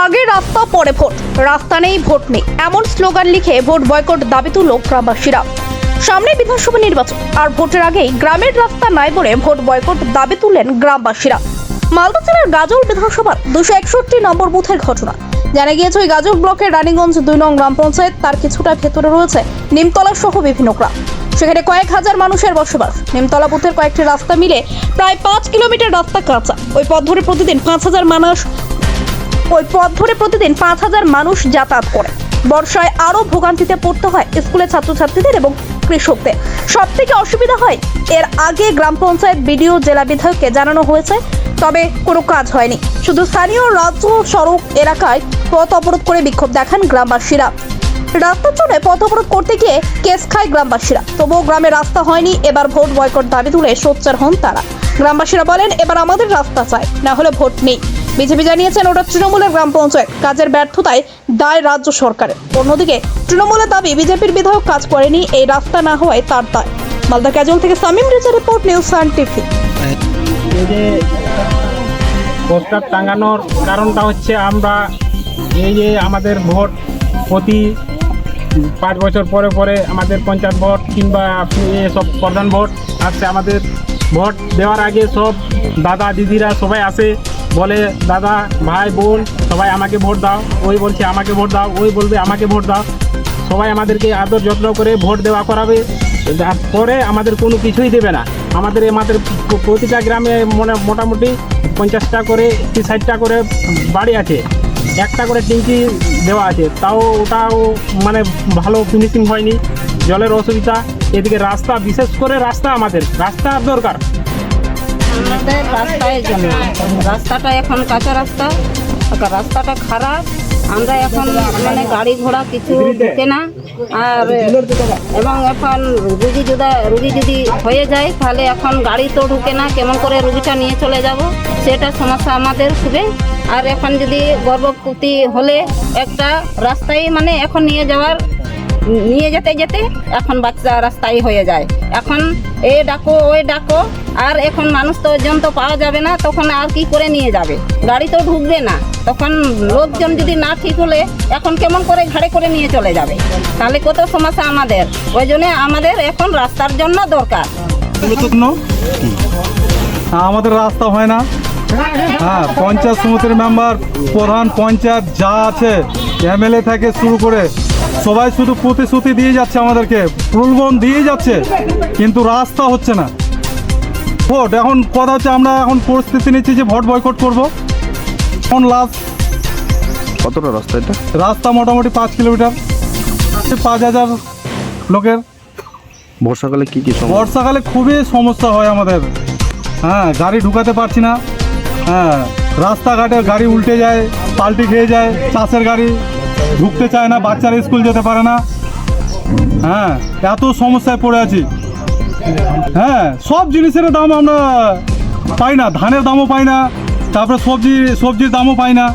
আগে রাস্তা পরে ভোট, রাস্তা নেই ভোট নেই এমন স্লোগান লিখে ভোট বয়কট দাবি তুলল গ্রামবাসীরা। সামনে বিধানসভা নির্বাচন আর ভোটের আগেই গ্রামের রাস্তা নাই বলে ভোট বয়কট দাবি তুললেন গ্রামবাসীরা। মালদা জেলার গাজল বিধানসভার 261 নম্বর বুথের ঘটনা। জানা গিয়েছে ওই গাজল ব্লকের রানীগঞ্জ 2 নং গ্রাম পঞ্চায়েত, তার কিছুটা ভেতরে রয়েছে নিমতলা সহ বিভিন্ন গ্রাম। সেখানে কয়েক হাজার মানুষের বসবাস। নিমতলা বুথের কয়েকটি রাস্তা মিলে প্রায় 5 কিলোমিটার রাস্তা কাঁচা। ওই পথ ধরে প্রতিদিন 5,000 মানুষ যাতায়াত করে। বর্ষায় আরো ভোগান্তিতে পড়তে হয় স্কুলের ছাত্রছাত্রীদের এবং কৃষকদের। সব থেকে অসুবিধা হয়, এর আগে গ্রাম পঞ্চায়েত, বিডিও, জেলা বিধায়ককে জানানো হয়েছে, তবে কোনো কাজ হয়নি। শুধু স্থানীয় রাজ্য সড়ক এলাকায় পথ অবরোধ করে বিক্ষোভ দেখান গ্রামবাসীরা। রাস্তার জন্য পথ অবরোধ করতে গিয়ে কেস খায় গ্রামবাসীরা। তবুও গ্রামে রাস্তা হয়নি। এবার ভোট বয়কট দাবি তুলে সোচ্চার হন তারা। গ্রামবাসীরা বলেন, এবার আমাদের রাস্তা চাই, না হলে ভোট নেই। বিজেপি জানিয়েছেন ওটা তৃণমূলের গ্রাম পঞ্চায়েত, কাজের ব্যর্থতায় দায় রাজ্য সরকারের। অন্যদিকে তৃণমূলের দাবি বিজেপির বিধায়ক কাজ করেনি, এই রাস্তা না হওয়ায় তার দায়। মালদা গাজল থেকে সামিম রেজার রিপোর্ট, নিউজ সায়েন্টিফিক। এই যে পোস্টার টাঙানোর কারণটা হচ্ছে আমরা এই যে আমাদের ভোট প্রতি 5 বছর পরে পরে আমাদের পঞ্চায়েত ভোট কিংবা সব প্রধান ভোট আসছে। আমাদের ভোট দেওয়ার আগে সব দাদা দিদিরা সবাই আসে, বলে দাদা ভাই বোন সবাই আমাকে ভোট দাও। ওই বলছে আমাকে ভোট দাও, ওই বলবে আমাকে ভোট দাও। সবাই আমাদেরকে আদর যত্ন করে ভোট দেওয়া করাবে, তারপরে আমাদের কোনো কিছুই দেবে না। আমাদের প্রতিটা গ্রামে মোটামুটি 50টা করে কি 60টা করে বাড়ি আছে, একটা করে ট্যাঙ্কি দেওয়া আছে, তাও ওটাও মানে ভালো ফিনিশিং হয়নি। জলের অসুবিধা, এদিকে রাস্তা, বিশেষ করে আমাদের রাস্তার দরকার। আমাদের রাস্তার জন্য রাস্তাটা এখন কাঁচা রাস্তা, রাস্তাটা খারাপ। আমরা এখন মানে গাড়ি ঘোড়া কিছু ঢুকে না। আর এবং এখন রুগী যদি হয়ে যায় তাহলে এখন গাড়ি তো ঢুকে না, কেমন করে রুগীটা নিয়ে চলে যাব, সেটা সমস্যা আমাদের খুবই। আর এখন যদি গর্ভবতী হলে একটা রাস্তায় মানে এখন নিয়ে যেতে এখন বাচ্চা রাস্তায় হয়ে যায়। এখন এ ডাকো ওই ডাকো, আর এখন মানুষ তো ওজন তো পাওয়া যাবে না, তখন আর কি করে নিয়ে যাবে, গাড়ি তো ঢুকবে না। তখন লোকজন যদি না ঠিক হলে এখন কেমন করে ঘাড়ে করে নিয়ে চলে যাবে, তাহলে কত সমস্যা আমাদের। ওই জন্য আমাদের এখন রাস্তার জন্য দরকার। আমাদের রাস্তা হয় না। হ্যাঁ, পঞ্চায়েত সমিতির মেম্বার, প্রধান পঞ্চায়েত যা আছে, এমএলএ থেকে শুরু করে সবাই শুধু প্রতিশ্রুতি দিয়ে যাচ্ছে, আমাদেরকে প্রলোভন দিয়ে যাচ্ছে, কিন্তু রাস্তা হচ্ছে না। ভোট এখন কথা হচ্ছে, আমরা এখন পরিস্থিতি নিচ্ছি যে ভোট বয়কট করব। এখন লাস্ট কতটা রাস্তা এটা? রাস্তা মোটামুটি 5 কিলোমিটার, 5,000 লোকের। বর্ষাকালে কি সমস্যা? বর্ষাকালে খুবই সমস্যা হয় আমাদের। হ্যাঁ, গাড়ি ঢুকাতে পারছি না। হ্যাঁ, রাস্তাঘাটে গাড়ি উল্টে যায়, পাল্টি খেয়ে যায়, চাষের গাড়ি ঢুকতে চায় না, বাচ্চারা স্কুল যেতে পারে না। হ্যাঁ, এত সমস্যায় পড়ে আছি। হ্যাঁ, সব জিনিসের দাম আমরা পাই না, ধানের দামও পাই না, তারপরে সবজির দামও পাই না।